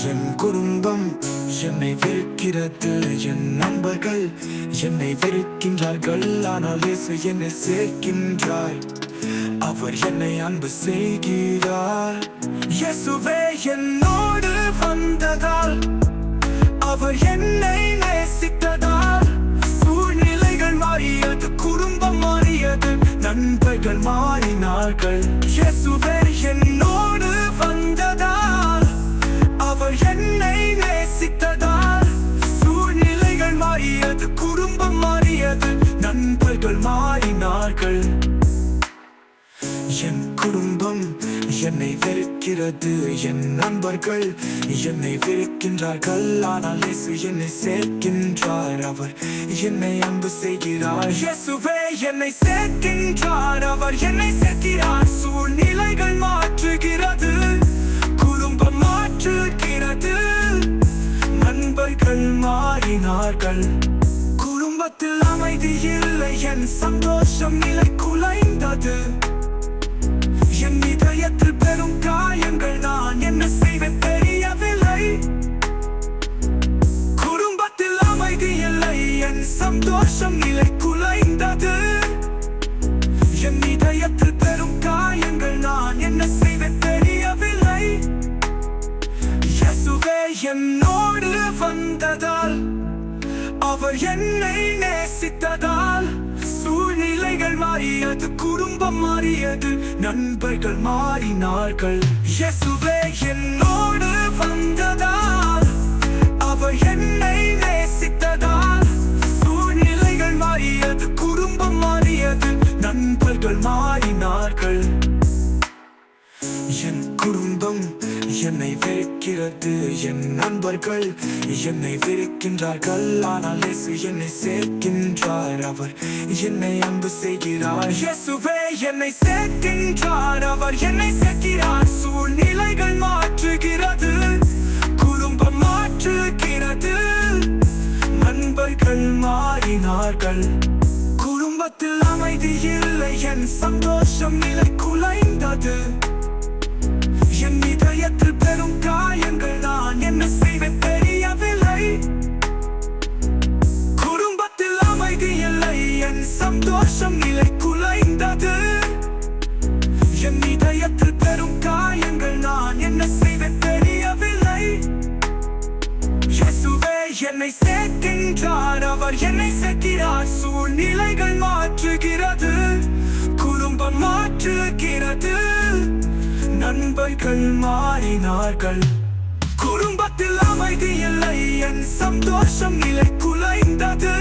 என் குடும்பம் என்னை வெறுக்கிறது, என் நண்பர்கள் என்னை வெறுக்கின்றார்கள். ஆனால் இயேசு என்னை சேர்க்கின்றார், அவர் என்னை அன்பு செய்கிறார். இயேசுவே என்னோடு வந்ததால், அவர் என்னை நேசித்ததால், சூழ்நிலைகள் மாறியது, குடும்பம் மாறியது, நண்பர்கள் மாறினார்கள். இயேசுவே என்னோடு வந்ததால், அவர் என்னை நேசித்ததால், சூழ்நிலைகள் மாறியது, குடும்பம் மாறியது, நண்பர்கள் மாறினார்கள். என் குடும்பம் என்னை வெறுக்கிறது, என் நண்பர்கள் என்னை வெறுக்கின்றார்கள். ஆனால் இயேசு என்னை சேர்க்கின்றார், அவர் என்னை அன்பு செய்கிறார். இயேசுவே என்னை சேர்க்கின்றார், அவர் என்னை சேர்க்கிறார். சூழ்நிலைகள் மாற்றுகிறது, குடும்பம் மாற்றுகிறது, நண்பர்கள் மாறினார்கள். குடும்பத்தில் அமைதி இல்லை, என் சந்தோஷம் நிலை குலைந்தது. என் இதயத்தில் பெரும் காயங்கள், நான் என்ன செய்வேன் தெரியவில்லை. குடும்பத்தில் அமைதி இல்லை, என் சந்தோஷம் நிலை குலைந்தது. என் இதயத்தில் பெரும் காயங்கள், நான் என்ன செய்வேன் தெரியவில்லை. இயேசுவே என்னோடு வந்ததால், அவர் என்னை நேசித்ததால், சூழ்நிலைகள் மாறியது, குடும்பம் மாறியது, நண்பர்கள் மாறினார்கள். இயேசுவே என்னோடு வந்ததால், அவர் என்னை நேசித்ததால், சூழ்நிலைகள் மாறியது, குடும்பம் மாறியது, நண்பர்கள் மாறினார்கள். என் குடும்பம் என்னை வெறுக்கிறது, என் நண்பர்கள் என்னை வெறுக்கின்றார்கள். ஆனால் இயேசு என்னை சேர்க்கின்றார், அவர் என்னை அன்பு செய்கிறார். இயேசுவே என்னை சேர்க்கின்றார், அவர் என்னை சேர்க்கிறார். சூழ்நிலைகள் மாற்றுகிறது, குடும்பம் மாற்றுகிறது, நண்பர்கள் மாறினார்கள். குடும்பத்தில் அமைதி இல்லை, என் சந்தோஷம் நிலை குலைந்தது. என் இதயத்தில் பெரும் காயங்கள், நான் என்ன செய்வேன் தெரியவில்லை. குடும்பத்தில் அமைதி இல்லை, என் சந்தோஷம் நிலை குலைந்தது. என் இதயத்தில் பெரும் காயங்கள், நான் என்ன செய்வேன் தெரியவில்லை. இயேசுவே என்னை சேர்க்கின்றார், அவர் என்னை சேர்க்கிறார். சூழ்நிலைகள் மாற்றுகிறது, குடும்பம் மாற்றுகிறது, நண்பர்கள் மாறினார்கள். குடும்பத்தில் அமைதி இல்லை, என் சந்தோஷம் நிலை குலைந்தது.